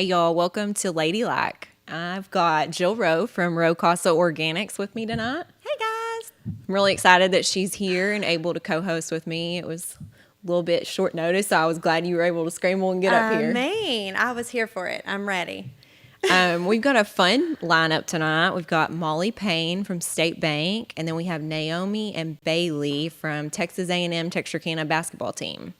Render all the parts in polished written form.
Hey, y'all. Welcome to Ladylike. I've got Jill Rowe from Rowe Casa Organics with me tonight. Hey, guys. I'm really excited that she's here and able to co-host with me. It was a little bit short notice, so I was glad you were able to scramble and get up here. I was here for it. I'm ready. We've got a fun lineup tonight. We've got Molly Payne from State Bank, and then we have Naomi and Bailey from Texas A&M Texarkana basketball team.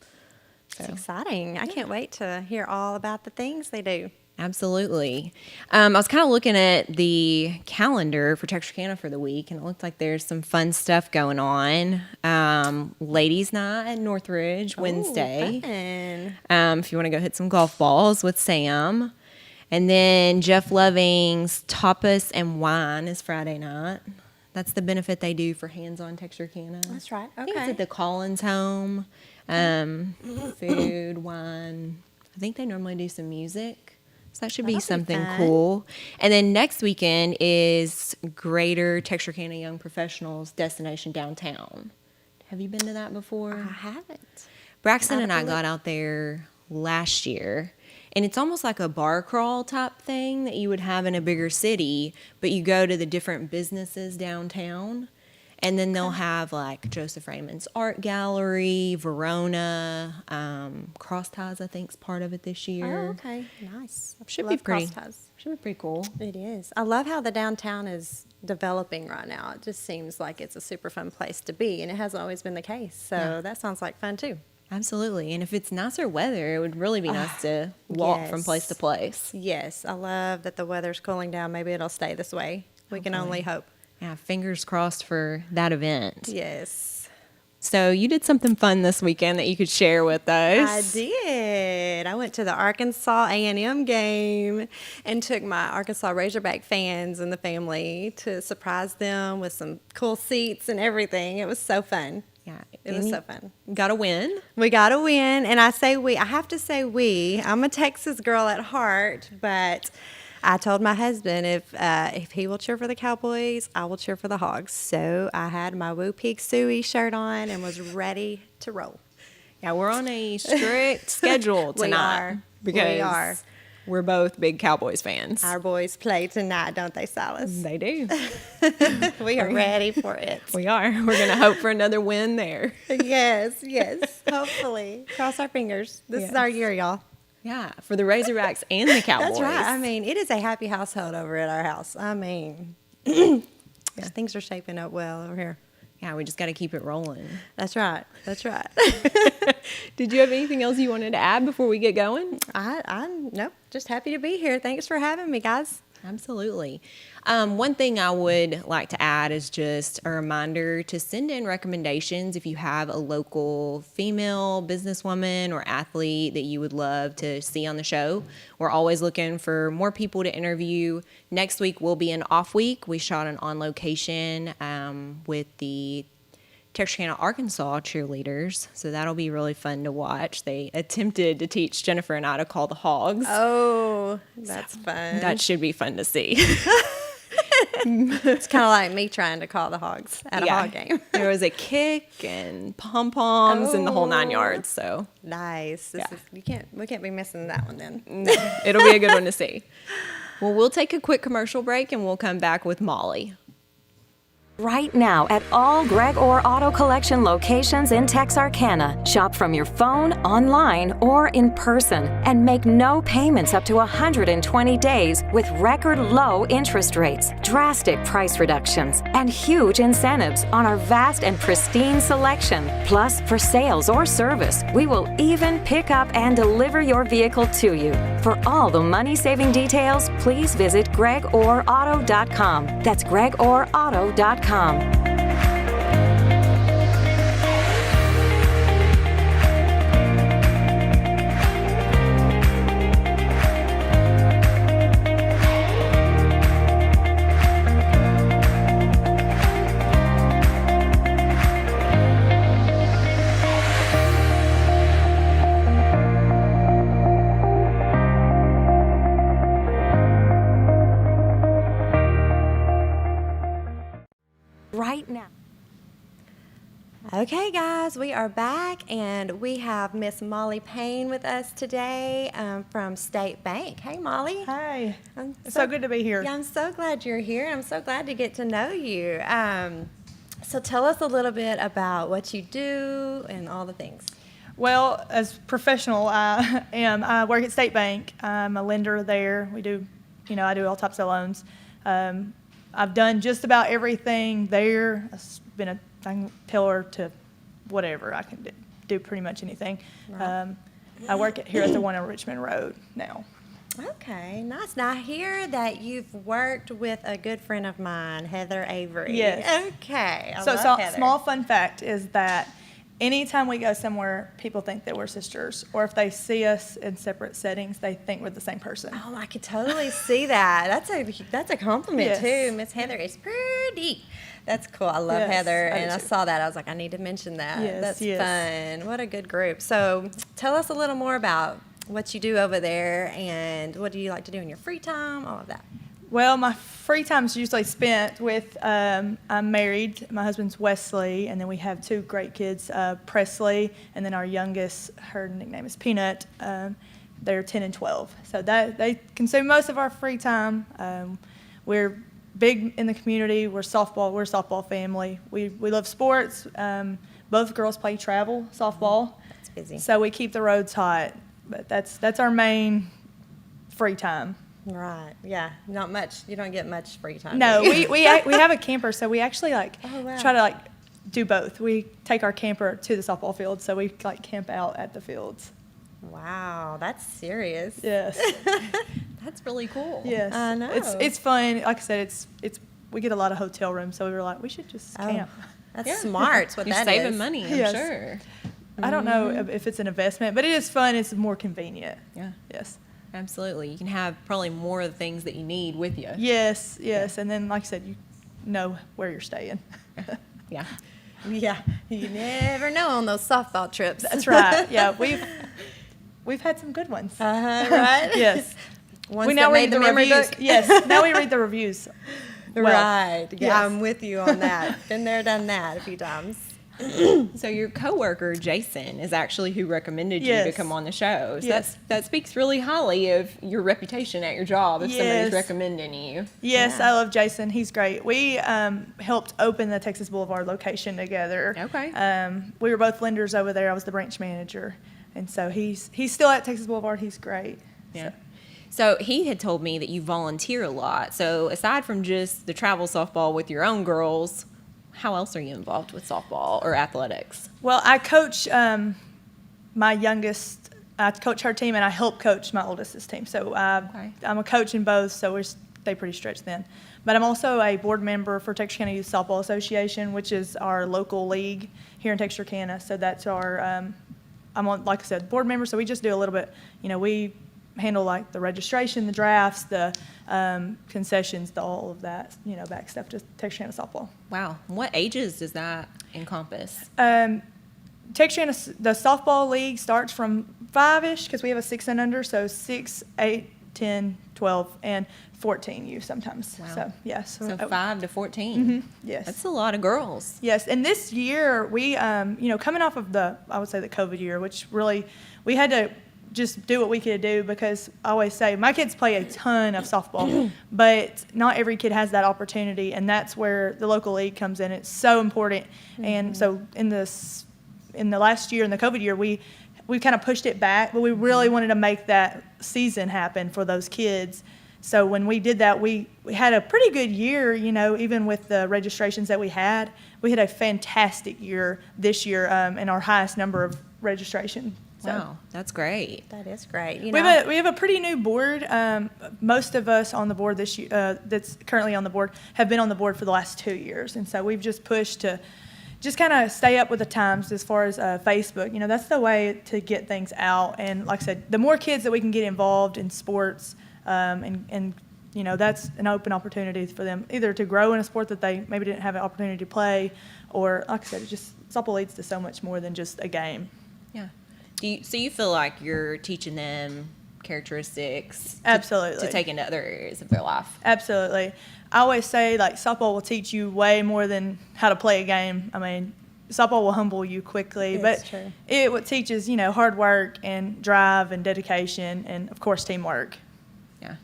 It's exciting. I can't wait to hear all about the things they do. Absolutely. I was kind of looking at the calendar for Texarkana for the week, and it looked like there's some fun stuff going on. Ladies' night at Northridge Wednesday. Fun. If you want to go hit some golf balls with Sam. And then Jeff Loving's Tapas and Wine is Friday night. That's the benefit they do for Hands On Texarkana. That's right. I think it's Okay. at the Collins home. Food, wine. I think they normally do some music. So that should be something fun. cool. And then next weekend is Greater Texarkana Young Professionals Destination Downtown. Have you been to that before? I haven't. Braxton and I Not a got out there last year, and it's almost like a bar crawl type thing that you would have in a bigger city, but you go to the different businesses downtown, and then they'll have like Joseph Raymond's Art Gallery, Verona, Cross Ties, I think, is part of it this year. Oh, okay. Nice. Should Love be pretty. cross ties. Should be pretty cool. It is. I love how the downtown is developing right now. It just seems like it's a super fun place to be, and it hasn't always been the case. So that sounds like fun too. Absolutely. And if it's nicer weather, it would really be nice to walk from place to place. Yes, I love that the weather's cooling down. Maybe it'll stay this way. We can only hope. Yeah, fingers crossed for that event. Yes. So you did something fun this weekend that you could share with us. I did. I went to the Arkansas A&M game and took my Arkansas Razorback fans and the family to surprise them with some cool seats and everything. It was so fun. Yeah, It was so fun. Got a win. We got a win, and I say we. I have to say we. I'm a Texas girl at heart, but I told my husband if he will cheer for the Cowboys, I will cheer for the Hogs. So I had my Woo Peak Suey shirt on and was ready to roll. Yeah, we're on a strict schedule tonight. We are. We're both big Cowboys fans. Our boys play tonight, don't they, Cylas? They do. We are ready for it. We are. We're going to hope for another win there. Yes. Hopefully. Cross our fingers. This is our year, y'all. Yeah, for the Razorbacks and the Cowboys. That's right. I mean, it is a happy household over at our house. I mean, things are shaping up well over here. Yeah, we just got to keep it rolling. That's right. Did you have anything else you wanted to add before we get going? I'm nope, just happy to be here. Thanks for having me, guys. Absolutely. One thing I would like to add is just a reminder to send in recommendations if you have a local female businesswoman or athlete that you would love to see on the show. We're always looking for more people to interview. Next week will be an off week. We shot an on location with the Texarkana, Arkansas cheerleaders, so that'll be really fun to watch. They attempted to teach Jennifer and I to call the Hogs. Oh, that's fun. That should be fun to see. It's kind of like me trying to call the Hogs at a Hog game. There was a kick and pom-poms and the whole 9 yards, so. Nice. We can't be missing that one then. No, it'll be a good one to see. Well, we'll take a quick commercial break and we'll come back with Molly. Right now at all Greg Orr Auto Collection locations in Texarkana. Shop from your phone, online, or in person, and make no payments up to 120 days with record low interest rates, drastic price reductions, and huge incentives on our vast and pristine selection. Plus, for sales or service, we will even pick up and deliver your vehicle to you. For all the money-saving details, please visit gregorauto.com. That's gregorauto.com. Right Okay, guys, we are back, and we have Miss Molly Payne with us today from State Bank. Hey, Molly. Hi. I'm It's so good to be here. Yeah, I'm so glad you're here. I'm so glad to get to know you. So tell us a little bit about what you do and all the things. Well, as professional, I work at State Bank. I'm a lender there. I do all types of loans. I've done just about everything there. I've been a teller to whatever. I can do pretty much anything. Right. I work here at the one on Richmond Road now. Okay, nice. Now I hear that you've worked with a good friend of mine, Heather Avery. Yes. Okay. I So love Heather. small fun fact is that anytime we go somewhere, people think that we're sisters, or if they see us in separate settings, they think we're the same person. Oh, I could totally see that. That's a compliment Yes. too. Miss Heather is pretty. That's cool. I love Yes, Heather, I do and I too. saw that. I was like, I need to mention that. Yes, That's yes. fun. What a good group. So, tell us a little more about what you do over there, and what do you like to do in your free time? All of that. Well, my free time is usually spent with, I'm married, my husband's Wesley, and then we have two great kids, Presley, and then our youngest, her nickname is Peanut. They're 10 and 12. So they consume most of our free time. We're big in the community. We're a softball family. We love sports. Both girls play travel softball. It's busy. So we keep the roads hot, but that's our main free time. Right. Yeah. Not much. You don't get much free time. No, do you? we have a camper, so we actually Oh, wow. try to do both. We take our camper to the softball field, so we camp out at the fields. Wow, that's serious. Yes, That's really cool. yes. I know. It's fun. Like I said, it's we get a lot of hotel rooms, so we were like, we should just Oh, camp. that's Yeah. smart. That's what You're that saving is. money, I'm Yes. sure. I don't know if it's an investment, but it is fun. It's more convenient. Yeah. Yes. Absolutely. You can have probably more of the things that you need with you. Yes. And then, like I said, you know where you're staying. Yeah. Yeah, you never know on those softball trips. That's right. Yeah, we've had some good ones. Right? Yes. Ones We that now made read the the memory reviews. book. Yes. Now we read the reviews. Well, Right. Yeah, yes. I'm with you on that. Been there, done that a few times. So your coworker Jason is actually who recommended you to Yes. come on the show. So Yes. that speaks really highly of your reputation at your job if somebody's Yes. recommending you. Yes, Yeah. I love Jason. He's great. We helped open the Texas Boulevard location together. Okay. We were both lenders over there. I was the branch manager, and so he's still at Texas Boulevard. He's great. Yeah. So he had told me that you volunteer a lot. So aside from just the travel softball with your own girls, how else are you involved with softball or athletics? Well, I coach my youngest. I coach her team, and I help coach my oldest's team. So Okay. I'm a coach in both, so we stay pretty stretched then. But I'm also a board member for Texarkana Youth Softball Association, which is our local league here in Texarkana. So that's our. I'm on, like I said, board member. So we just do a little bit. We handle the registration, the drafts, the concessions, all of that. Back stuff to Texarkana softball. Wow. What ages does that encompass? Texarkana, the softball league starts from 5-ish because we have a 6 and under, so 6, 8, 10, 12, and 14 youth sometimes. Wow. So, yes. So 5 to 14. Yes. That's a lot of girls. Yes, and this year we, coming off of the COVID year, which really we had to just do what we could do because I always say my kids play a ton of softball, but not every kid has that opportunity, and that's where the local league comes in. It's so important, and so in the last year, in the COVID year, we kind of pushed it back, but we really wanted to make that season happen for those kids. So when we did that, we had a pretty good year, even with the registrations that we had. We had a fantastic year this year and our highest number of registration. So Wow. That's great. That is great. we have a pretty new board. Most of us on the board this year, that's currently on the board, have been on the board for the last 2 years. And so we've just pushed to just kind of stay up with the times as far as Facebook. That's the way to get things out. And like I said, the more kids that we can get involved in sports, and that's an open opportunity for them either to grow in a sport that they maybe didn't have an opportunity to play, or like I said, softball leads to so much more than just a game. Yeah. So you feel like you're teaching them characteristics Absolutely. to take into other areas of their life? Absolutely. I always say softball will teach you way more than how to play a game. I mean, softball will humble you quickly, It's but true. it teaches, hard work and drive and dedication and, of course, teamwork. Yeah.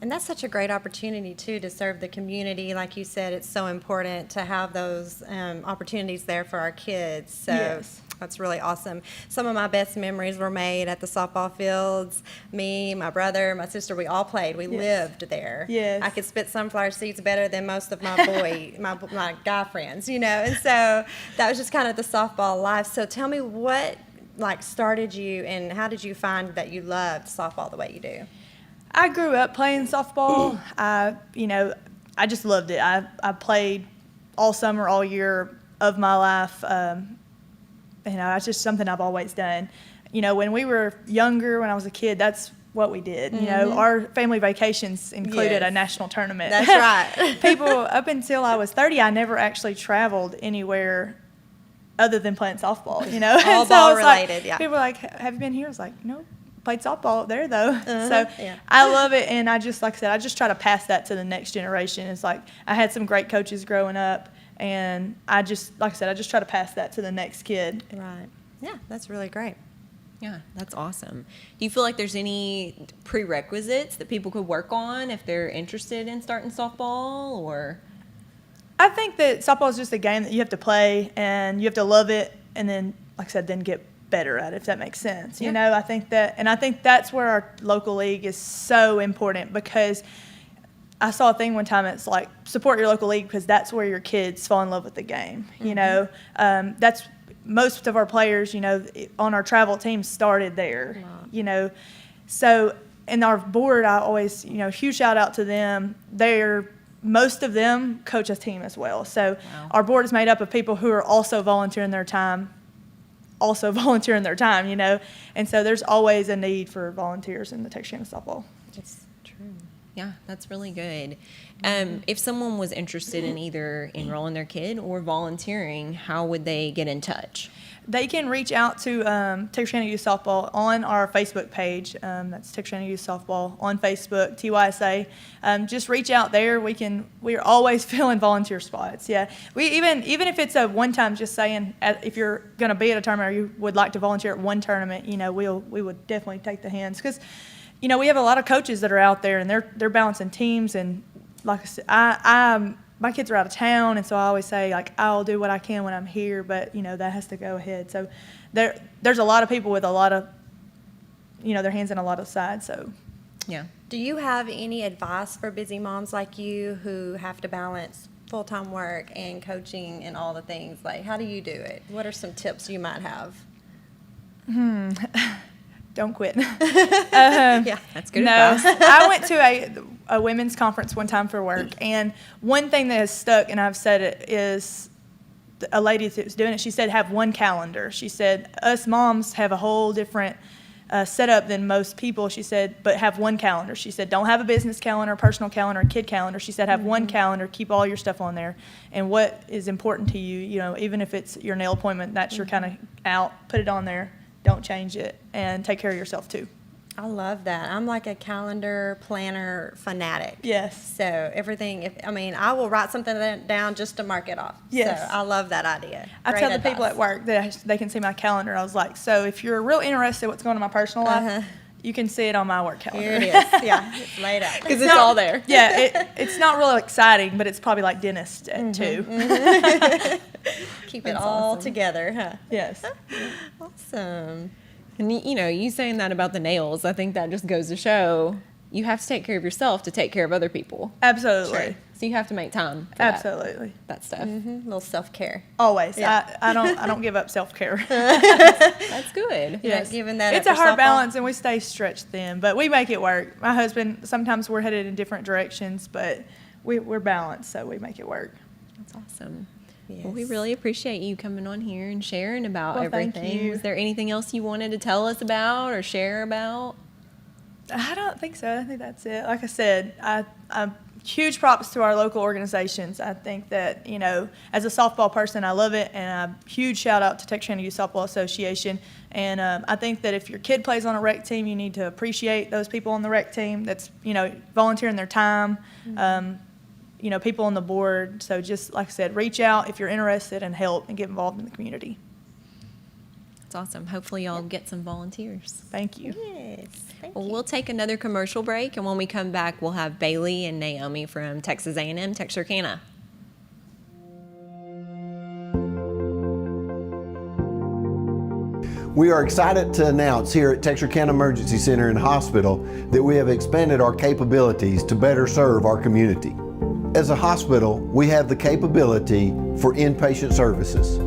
And that's such a great opportunity, too, to serve the community. Like you said, it's so important to have those opportunities there for our kids. So Yes. that's really awesome. Some of my best memories were made at the softball fields. Me, my brother, my sister, we all played. We lived there. Yes. I could spit sunflower seeds better than most of my my guy friends, And so that was just kind of the softball life. So tell me what, started you and how did you find that you loved softball the way you do? I grew up playing softball. I just loved it. I played all summer, all year of my life. It's just something I've always done. When we were younger, when I was a kid, that's what we did. Our family vacations included a national tournament. That's right. People, up until I was 30, I never actually traveled anywhere other than playing softball, All And ball I was related, yeah. People were like, have you been here? I was like, no. Played softball up there though, yeah. I love it, and I just, like I said, I just try to pass that to the next generation. It's like I had some great coaches growing up, and I just try to pass that to the next kid. Right. Yeah, that's really great. Yeah, that's awesome. Do you feel like there's any prerequisites that people could work on if they're interested in starting softball, or? I think that softball is just a game that you have to play, and you have to love it, and then, like I said, then get better at it, if that makes sense. Yeah. I think that's where our local league is so important, because I saw a thing one time, it's like, support your local league because that's where your kids fall in love with the game. That's most of our players, on our travel team started there. Wow. So, and our board, I always, huge shout out to them. Most of them coach a team as well. So our board is made up of people who are also volunteering their time, and so there's always a need for volunteers in the Texarkana softball. That's true. Yeah, that's really good. If someone was interested in either enrolling their kid or volunteering, how would they get in touch? They can reach out to Texarkana Youth Softball on our Facebook page. That's Texarkana Youth Softball on Facebook, TYSA. Just reach out there. We're always filling volunteer spots. Yeah, we even if it's a one time, just saying if you're going to be at a tournament or you would like to volunteer at one tournament, we would definitely take the hands, because we have a lot of coaches that are out there and they're balancing teams, and like I said, my kids are out of town, and so I always say, I'll do what I can when I'm here, but, that has to go ahead. So there's a lot of people with a lot of, their hands in a lot of sides, so. Yeah. Do you have any advice for busy moms like you who have to balance full-time work and coaching and all the things? How do you do it? What are some tips you might have? Don't quit. Yeah, That's good No, advice. I went to a women's conference one time for work, and one thing that has stuck, and I've said it, is a lady that was doing it, she said, have one calendar. She said, us moms have a whole different setup than most people. She said, but have one calendar. She said, don't have a business calendar, personal calendar, kid calendar. She said, have one calendar, keep all your stuff on there, and what is important to you, even if it's your nail appointment, that's your kind of out, put it on there. Don't change it, and take care of yourself too. I love that. I'm like a calendar planner fanatic. Yes. So everything, I will write something down just to mark it off. Yes. So I love that idea. I Great tell the advice. people at work that they can see my calendar. I was like, so if you're real interested in what's going on in my personal life, you can see it on my work calendar. Here it is. Yeah, it's laid out. Because it's all there. Yeah, it's not real exciting, but it's probably like dentist at 2. Keep it all together, huh? Yes. Awesome. And you saying that about the nails, I think that just goes to show you have to take care of yourself to take care of other people. Absolutely. So you have to make time for Absolutely. that stuff. A little self-care. Always. Yeah. I don't give up self-care. That's good. Yes. Giving that It's up a for hard softball? balance, and we stay stretched thin, but we make it work. My husband, sometimes we're headed in different directions, but we're balanced, so we make it work. That's awesome. Well, we Yes. really appreciate you coming on here and sharing about Well, thank everything. you. Was there anything else you wanted to tell us about or share about? I don't think so. I think that's it. Like I said, I'm huge props to our local organizations. I think that, as a softball person, I love it, and a huge shout out to Texarkana Youth Softball Association. And I think that if your kid plays on a rec team, you need to appreciate those people on the rec team that's, volunteering their time. people on the board. So just like I said, reach out if you're interested and help and get involved in the community. That's awesome. Hopefully y'all get some volunteers. Thank you. Yes. Thank Well, you. we'll take another commercial break, and when we come back, we'll have Bailey and Naomi from Texas A&M Texarkana. We are excited to announce here at Texarkana Emergency Center and Hospital that we have expanded our capabilities to better serve our community. As a hospital, we have the capability for inpatient services.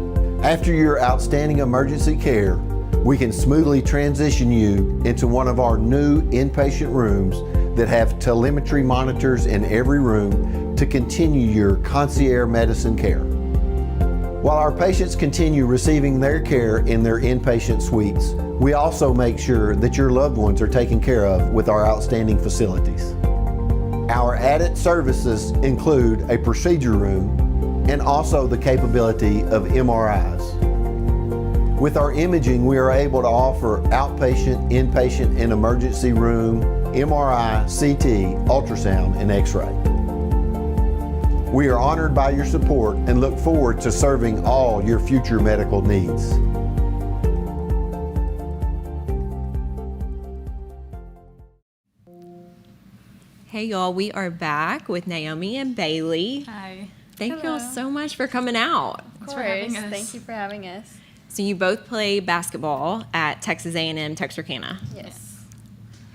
After your outstanding emergency care, we can smoothly transition you into one of our new inpatient rooms that have telemetry monitors in every room to continue your concierge medicine care. While our patients continue receiving their care in their inpatient suites, we also make sure that your loved ones are taken care of with our outstanding facilities. Our added services include a procedure room and also the capability of MRIs. With our imaging, we are able to offer outpatient, inpatient, and emergency room MRI, CT, ultrasound, and X-ray. We are honored by your support and look forward to serving all your future medical needs. Hey y'all, we are back with Naomi and Bailey. Hi. Thank y'all so much for coming out. Thanks for having us. Thank you for having us. So you both play basketball at Texas A&M Texarkana. Yes.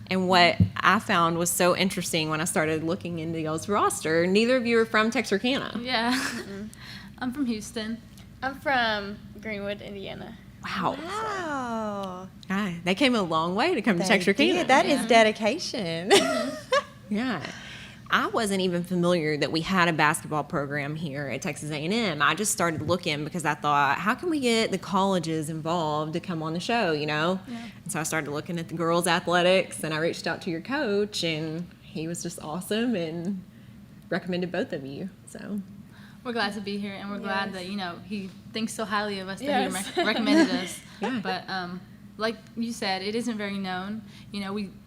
And what I found was so interesting when I started looking into y'all's roster, neither of you are from Texarkana. Yeah. I'm from Houston. I'm from Greenwood, Indiana. Wow. Wow. Ah, they came a long way to come to They Texarkana. did. That is dedication. Yeah. I wasn't even familiar that we had a basketball program here at Texas A&M. I just started looking because I thought, how can we get the colleges involved to come on the show, Yeah. And so I started looking at the girls' athletics, and I reached out to your coach, and he was just awesome and recommended both of you. So We're glad to be here, and we're glad that, he thinks so highly of us that Yes. he recommended us. Yeah. But like you said, it isn't very known.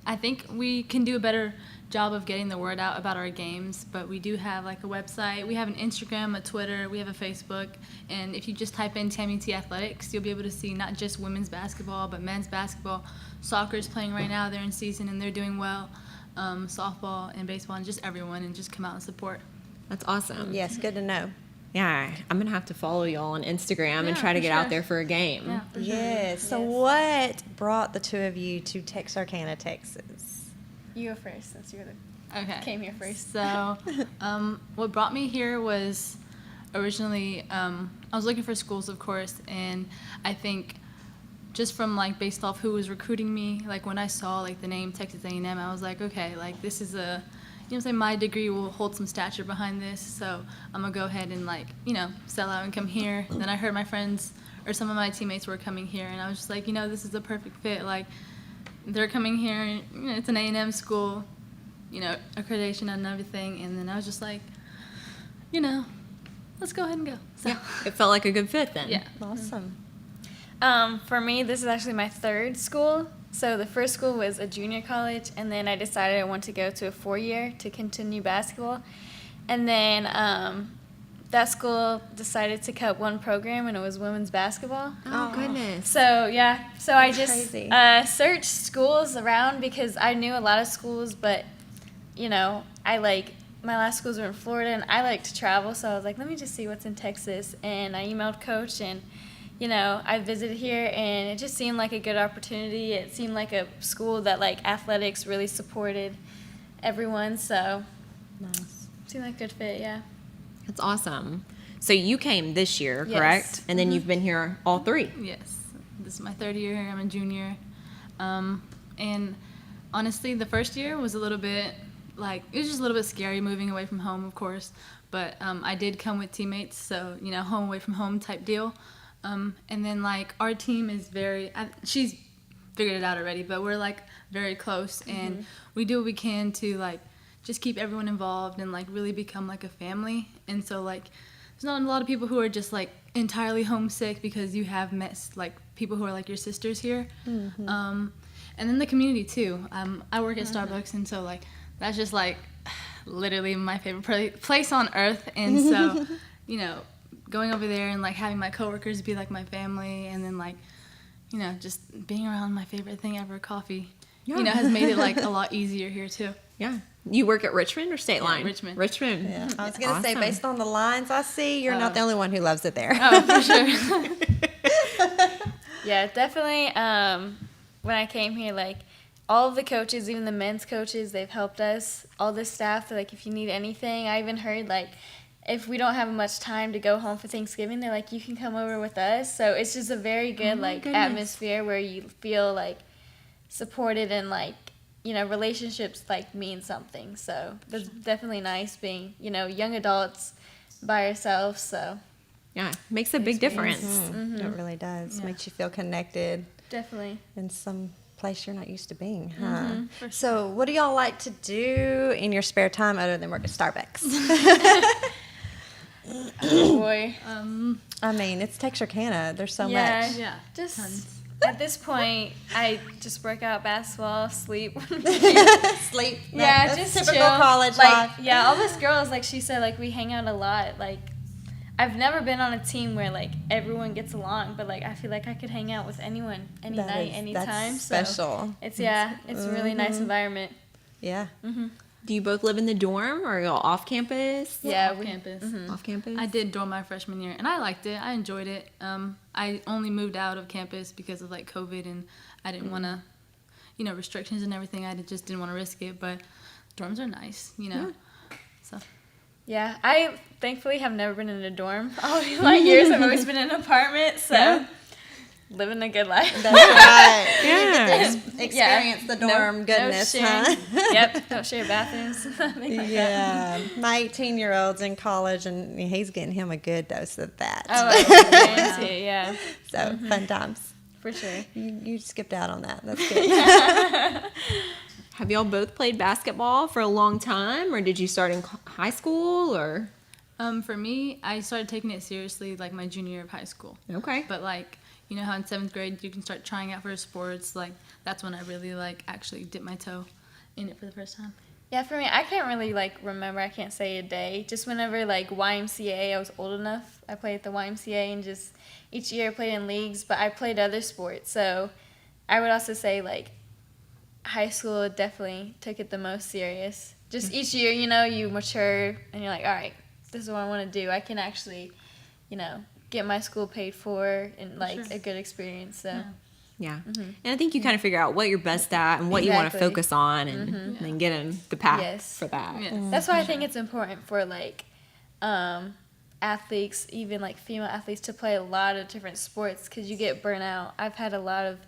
I think we can do a better job of getting the word out about our games, but we do have like a website, we have an Instagram, a Twitter, we have a Facebook, and if you just type in Tammy T Athletics, you'll be able to see not just women's basketball, but men's basketball. Soccer is playing right now, they're in season and they're doing well. Softball and baseball and just everyone, and just come out and support. that's awesome. Yes, good to know. Yeah, I'm going to have to follow y'all on Instagram and Yeah, try to for get out sure. there for a game. Yeah, for sure. Yes. So what brought the two of you to Texarkana, Texas? You go first since you're the Okay. came here first. So, what brought me here was originally I was looking for schools, of course, and I think just from based off who was recruiting me, when I saw the name Texas A&M, I was like, okay, this is a, my degree will hold some stature behind this, so I'm gonna go ahead and sell out and come here. And then I heard my friends or some of my teammates were coming here, and I was just like, this is the perfect fit. They're coming here, and it's an A&M school, accreditation and everything. And then I was just like, let's go ahead and go. So, Yeah, it felt like a good fit then. yeah. Awesome. For me, this is actually my third school. So the first school was a junior college, and then I decided I want to go to a 4-year to continue basketball. And then that school decided to cut one program, and it was women's basketball. Oh, goodness. So yeah, so I just Crazy. Searched schools around because I knew a lot of schools, but my last schools were in Florida, and I like to travel, so I was like, let me just see what's in Texas. And I emailed Coach, and I visited here, and it just seemed like a good opportunity. It seemed like a school that athletics really supported everyone, so Nice. it seemed like a good fit. Yeah. That's awesome. So you came this year, Yes. correct? And then you've been here all 3. Yes, this is my third year here. I'm a junior, and honestly, the first year was a little bit it was just a little bit scary moving away from home, of course. But I did come with teammates, so home away from home type deal. And then our team is she's figured it out already, but we're very close, and we do what we can to just keep everyone involved and really become a family. And so there's not a lot of people who are just entirely homesick because you have met people who are your sisters here. And then the community too. I work at Starbucks, and so that's just literally my favorite place on earth. And so, going over there and like having my coworkers be like my family, and then like, just being around my favorite thing ever, coffee, has made it like a lot easier here too. Yeah. You work at Richmond or State Line? Richmond. Richmond. Yeah. I was going to say, Awesome. based on the lines I see, you're not the only one who loves it there. Oh, for sure. Yeah, definitely. When I came here, like, all of the coaches, even the men's coaches, they've helped us. All the staff, like, if you need anything, I even heard, like, if we don't have much time to go home for Thanksgiving, they're like, you can come over with us. So it's just a very good, atmosphere where you feel, like, supported and, like, relationships, like, mean something. So that's definitely nice being, young adults by yourself, so. Yeah, makes a big difference. It really does. Yeah. Makes you feel connected Definitely. in some place you're not used to being, huh? So what do y'all like to do in your spare time other than work at Starbucks? Oh, boy. I mean, it's Texarkana. There's so Yeah. much. Yeah. Just tons. at this point, I just work out, basketball, sleep. Sleep. Yeah, That's just typical chill. college like, life. Yeah, all these girls, like she said, like we hang out a lot. Like I've never been on a team where like everyone gets along, but like I feel like I could hang out with anyone, any That night, is- anytime. that's So special. it's a really nice environment. Yeah. Do you both live in the dorm or y'all off campus? Yeah, Off campus. Off campus? I did dorm my freshman year, and I liked it. I enjoyed it. I only moved out of campus because of like COVID, and I didn't want to, restrictions and everything. I just didn't want to risk it. But dorms are nice, So Yeah, I thankfully have never been in a dorm. All my years, I've always been in an apartment, so living a good life. That's right. Yeah. Experience the dorm goodness, no sharing. huh? Yep, don't share bathrooms. Nothing like that. Yeah. My 18-year-old's in college, and he's getting him a good dose of that. Oh, I guarantee, yeah, So, fun times. for sure. You skipped out on that. That's good. Have y'all both played basketball for a long time, or did you start in high school, or? for me, I started taking it seriously like my junior year of high school. Okay. But like, you know how in 7th grade you can start trying out for sports. Like that's when I really like actually dipped my toe in it for the first time. Yeah, for me, I can't really like remember. I can't say a day. Just whenever like YMCA, I was old enough. I played at the YMCA, and just each year I played in leagues. But I played other sports, so I would also say like high school definitely took it the most serious. Just each year, you mature, and you're like, all right, this is what I want to do. I can actually, get my school paid for and like Sure. a good experience. So. Yeah. And I think you kind of figure out what you're best at and what you want to Exactly. focus on, and then get in the path Yes. for that. Yes. That's why I think it's important for like athletes, even like female athletes, to play a lot of different sports because you get burnt out. I've had a lot of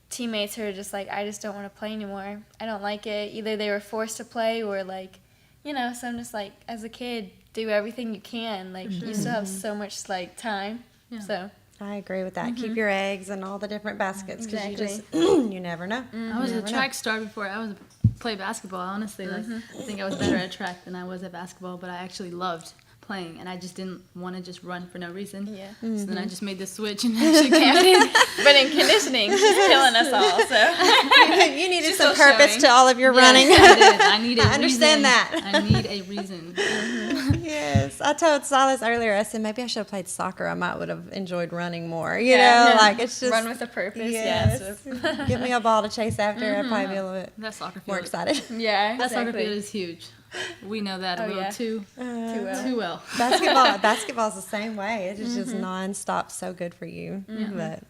teammates who are just like, I just don't want to play anymore. I don't like it. Either they were forced to play or like, so I'm just like, as a kid, do everything you can. Like you still have so much like time. Yeah. So I agree with that. Keep your eggs in all the different baskets because you just, you never know. I was You a never track star before I was play baskesketball. Honestly, like I think I was better at track than I was at basketball, but I actually loved playing, and I just didn't want to just run for no reason. Yeah. So then I just made the switch and actually committed. but in conditioning, she's killing us all. So You needed She's some still purpose showing. to all of your running. Yes, I did. I need a I understand reason. that. I need a reason. Yes, I told Cylas earlier. I said maybe I should have played soccer. I might would have enjoyed running more. You Yeah. know, like it's just run with a purpose. Yes. Yes. Give me a ball to chase after. I'd probably be a little bit That soccer field. more excited. Yeah. That soccer exactly. field is huge. We know that a Oh, little yeah. too well. too well. Basketball's the same way. It is just nonstop, so good for you. But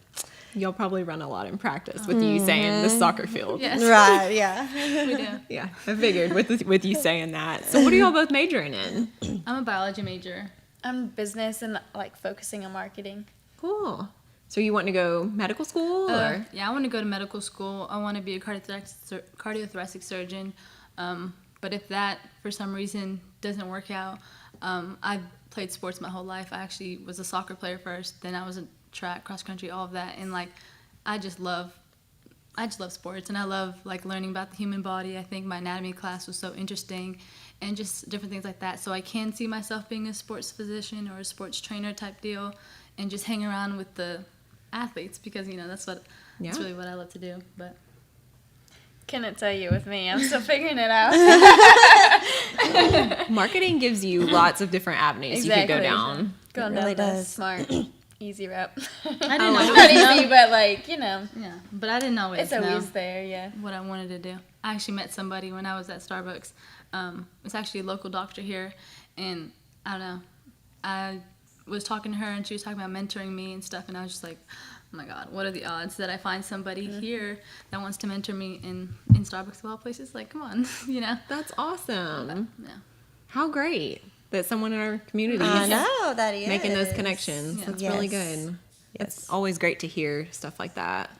You'll probably run a lot in practice with you saying the soccer field. Yes, right, yeah. we do. Yeah, I figured with you saying that. So what are y'all both majoring in? I'm a biology major. I'm business and like focusing on marketing. Cool. So you want to go medical school or? Yeah, I want to go to medical school. I want to be a cardiothoracic surgeon. But if that, for some reason, doesn't work out, I've played sports my whole life. I actually was a soccer player first. Then I was in track, cross country, all of that. And, like, I just love sports. And I love, like, learning about the human body. I think my anatomy class was so interesting and just different things like that. So I can see myself being a sports physician or a sports trainer type deal and just hang around with the athletes because, that's Yeah. really what I love to do. But couldn't tell you with me. I'm still figuring it out. Marketing gives you lots of different avenues you could go down. Going It really down the does. smart, easy route. I didn't know. Not easy, but like, you know, Yeah, but I didn't always it's know always there, yeah. what I wanted to do. I actually met somebody when I was at Starbucks. It's actually a local doctor here, and I don't know. I was talking to her, and she was talking about mentoring me and stuff, and I was just like, oh my God, what are the odds that I find somebody here that wants to mentor me in Starbucks of all places? Like, come on, you know? That's awesome. Yeah. How great that someone in our community I is know that he making those is. connections. Yeah. That's really Yes. good. It's Yes. always great to hear stuff like that.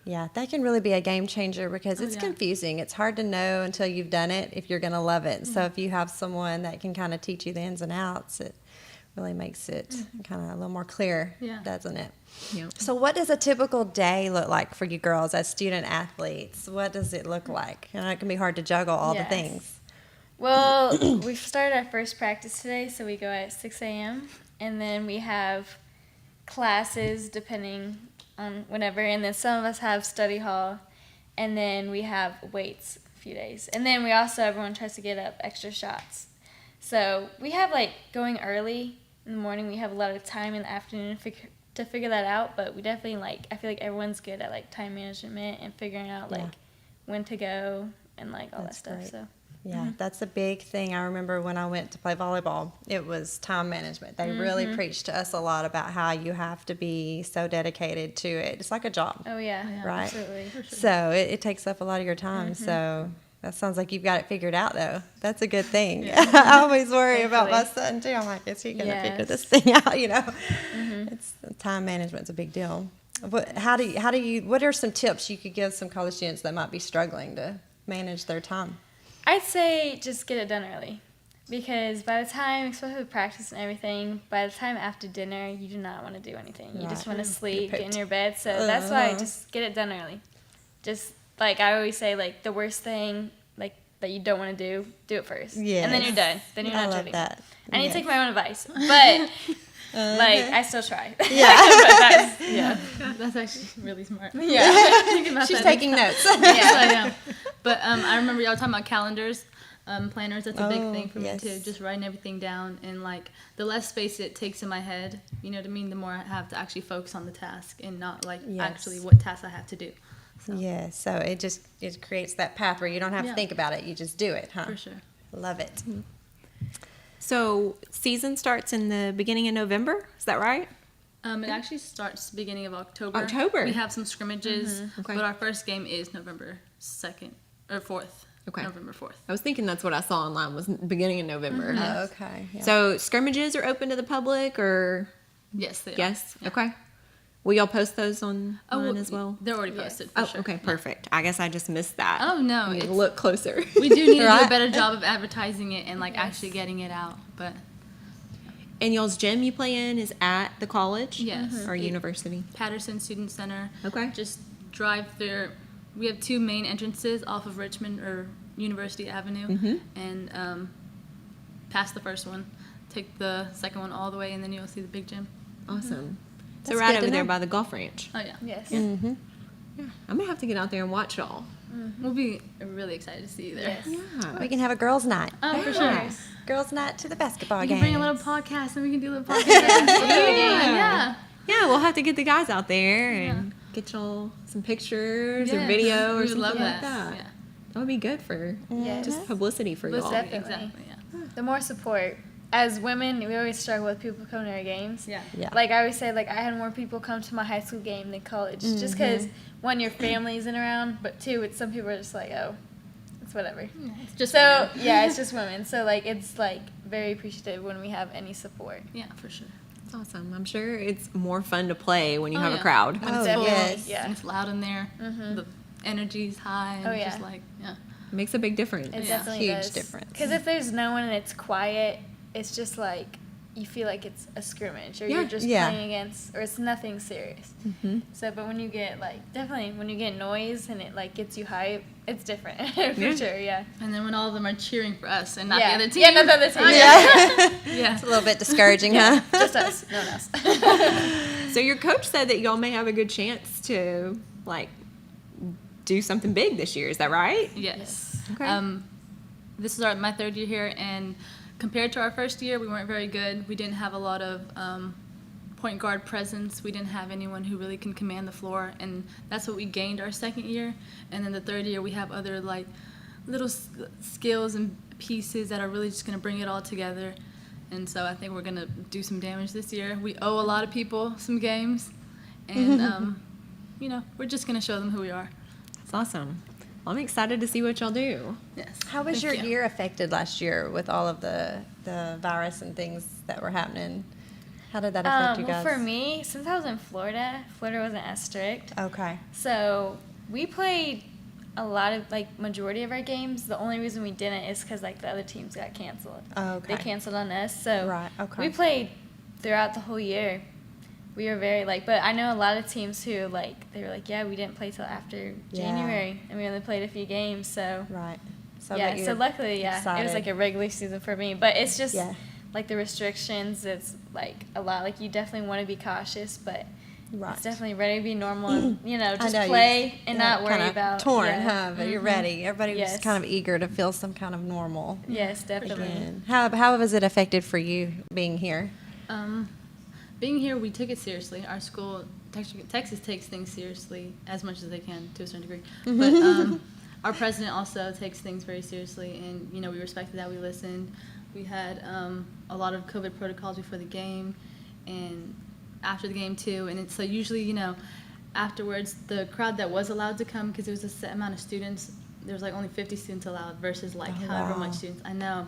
Yeah, that can really be a game changer because it's yeah. confusing. It's hard to know until you've done it if you're going to love it. So if you have someone that can kind of teach you the ins and outs, it really makes it kind of a little more clear, Yeah. doesn't it? Yeah. So what does a typical day look like for you girls as student athletes? What does it look like? I know it can be hard to juggle all the Yes. things. Well, we've started our first practice today, so we go at 6 a.m. And then we have classes depending on whenever. And then some of us have study hall. And then we have weights a few days. And then we also, everyone tries to get up extra shots. So we have like going early in the morning. We have a lot of time in the afternoon to figure that out. But we definitely I feel like everyone's good at like time management and figuring out like Yeah. when to go and like all That's that stuff. great. So. Yeah, that's a big thing. I remember when I went to play volleyball, it was time management. They really preached to us a lot about how you have to be so dedicated to it. It's like a job, Oh yeah, right? absolutely. So it takes up a lot of your time. So that sounds like you've got it figured out, though. That's a good thing. I always worry about my son, too. I'm like, is he going to figure Yes. this thing out, you know? It's time management's a big deal. What are some tips you could give some college students that might be struggling to manage their time? I'd say just get it done early, because by the time, especially with practice and everything, by the time after dinner, you do not want to do anything. You just Right. want to sleep, get in pooped. your bed. So that's why just get it done early. Just like I always say, like the worst thing like that you don't want to do it first. And then Yes. you're done. Then you're I not love dreading. that. I need to Yes. take my own advice, but like I still try. Yeah. But that's, yeah. That's actually really smart. Yeah. Thinking about She's that taking notes. Yes, I am. But I remember y'all talking about calendars, planners. That's a big Oh, thing for yes. me too. Just writing everything down, and like the less space it takes in my head, you know what I mean. The more I have to actually focus on the task and not like Yes. actually what task I have to do. Yeah, so it creates that path where you don't have to Yeah. think about it. You just do it, huh? For sure. Love it. So season starts in the beginning of November. Is that right? It actually starts beginning of October. October. We have some scrimmages, Okay. but our first game is November 2nd or 4th. Okay. November 4th. I was thinking that's what I saw online was beginning of November. Oh, okay. Yeah. So scrimmages are open to the public, or Yes, they are. yes? Yeah. Okay. Will y'all post those online well, as well? They're already Yes. posted. For Oh, sure. okay, perfect. I guess I just missed that. Oh no, I need to it's- look closer. We do need to do Right. a better job of advertising it and like actually getting it out. But And y'all's gym you play in is at the college? Yes. Or university? Patterson Student Center. Okay. Just drive there. We have two main entrances off of Richmond or University Avenue, Mm-hmm. and past the first one, take the second one all the way, and then you'll see the big gym. Awesome. So That's right good over to there know. by the golf ranch. Oh yeah. Yes. I'm gonna have to get out there and watch y'all. We'll be really excited to see you there. Yes. Yeah. We can have a girls' night. Oh, for Yeah. sure. Girls' night to the basketball We game. can bring a little podcast, and we can do a little podcast. Yeah. Yeah, we'll have to get the guys out there and get y'all some pictures or Yes. video or We would something love like that. that. Yeah. That would be good for Yes. just publicity for y'all. Definitely. Exactly. Yeah. The more support. As women, we always struggle with people coming to our games. Yeah. Yeah. Like I always say, like I had more people come to my high school game than college, just because one, your family isn't around, but two, it's some people are just like, oh, it's whatever. It's just So women. yeah, it's just women. So like it's like very appreciative when we have any support. Yeah, for sure. That's awesome. I'm sure it's more fun to play when you Oh, have a yeah. crowd. When Oh, it's full, yes. Yeah. and it's loud in there. The energy's high, and Oh, it's yeah. just like, yeah. It makes a big difference. It Yeah. definitely Huge does. difference. Because if there's no one and it's quiet, it's just like you feel like it's a scrimmage, or Yeah. you're just Yeah. playing against, or it's nothing serious. So, but when you get like definitely when you get noise and it like gets you hype, it's different for Yeah. sure. Yeah. And then when all of them are cheering for us and not yeah. the other team. Yeah, not the other team. Oh, yeah. Yeah. It's a little bit discouraging, huh? Just us, no one else. So your coach said that y'all may have a good chance to like do something big this year. Is that right? Yes. Okay. This is my third year here, and compared to our first year, we weren't very good. We didn't have a lot of point guard presence. We didn't have anyone who really can command the floor, and that's what we gained our second year. And then the third year, we have other like little skills and pieces that are really just going to bring it all together. And so I think we're going to do some damage this year. We owe a lot of people some games, and you know, we're just going to show them who we are. That's awesome. Well, I'm excited to see what y'all do. Yes. How was Thank your you. year affected last year with all of the virus and things that were happening? How did that affect you guys? Well, for me, since I was in Florida wasn't as strict. Okay. So we played a lot of, like, majority of our games. The only reason we didn't is because, like, the other teams got canceled. Oh, okay. They canceled on us. So Right, okay. we played throughout the whole year. We were very, like, but I know a lot of teams who, like, they were like, yeah, we didn't play till after Yeah. January, and we only played a few games. So Right. So yeah, that so you're luckily, yeah, it was excited. like a regular season for me. But it's just Yeah. like the restrictions. It's like a lot. Like you definitely want to be cautious, but Right. it's definitely ready to be normal. You know, I just know, play and yeah, not worry kinda about torn, yeah. huh? But you're ready. Everybody was Yes. kind of eager to feel some kind of normal Yes, definitely. again. How was it affected for you being here? Being here, we took it seriously. Our school, Texas takes things seriously as much as they can to a certain degree. But our president also takes things very seriously, and you know we respected that. We listened. We had a lot of COVID protocols before the game, and after the game too. And so usually, you know, afterwards, the crowd that was allowed to come, because there was a set amount of students, there was like only 50 students allowed versus like however wow. much students. I know.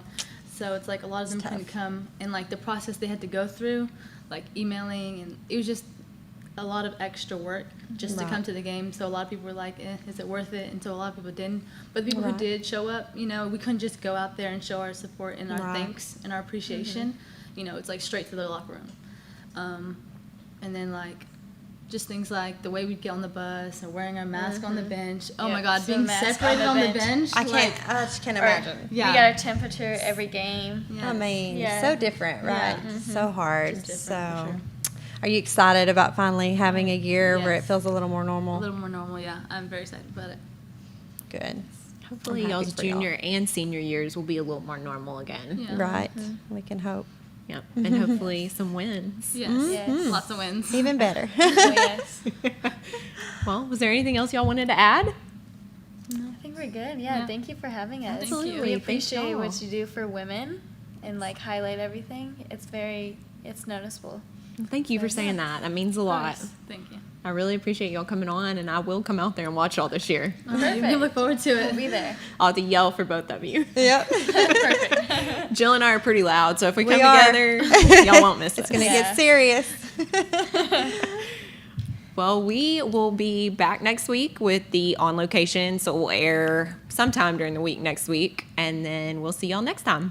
So it's like a lot of them It's couldn't tough. come, and like the process they had to go through, like emailing, and it was just a lot of extra work just to Right. come to the game. So a lot of people were like, is it worth it? And so a lot of people didn't. But the people Right. who did show up, you know, we couldn't just go out there and show our support and our Right. thanks and our appreciation. You know, it's like straight to the locker room. And then like just things like the way we'd get on the bus or wearing our mask on the bench. Oh my Yep, God, so being mask on separated the on the bench. bench. I like, just can't Or imagine. Yeah. We got our temperature every game. yes. I mean, Yeah. so different, right? Yeah. So hard. Just different, So, for sure. are you excited about finally having a year where it Yes. feels a little more normal? A little more normal, yeah. I'm very excited about it. Good. Hopefully, I'm happy y'all's for y'all. junior and senior years will be a little more normal again. Yeah. Right. We can hope. Yep. And hopefully some wins. Yes. Yes. Lots of wins. Even better. Oh, yes. Well, was there anything else y'all wanted to add? I think we're good. Yeah, Yeah. thank you for having us. Absolutely. We Thank appreciate y'all. what you do for women and like highlight everything. It's noticeable. Thank you for saying that. That means a lot. Yes. Thank you. I really appreciate y'all coming on, and I will come out there and watch y'all this year. We look forward to it. We'll be there. I'll have to yell for both of you. Yep. Jill and I are pretty loud, so if we come are. together, y'all won't miss It's us. going to Yeah. get serious. Well, we will be back next week with the On Location, so it will air sometime during the week next week, and then we'll see y'all next time.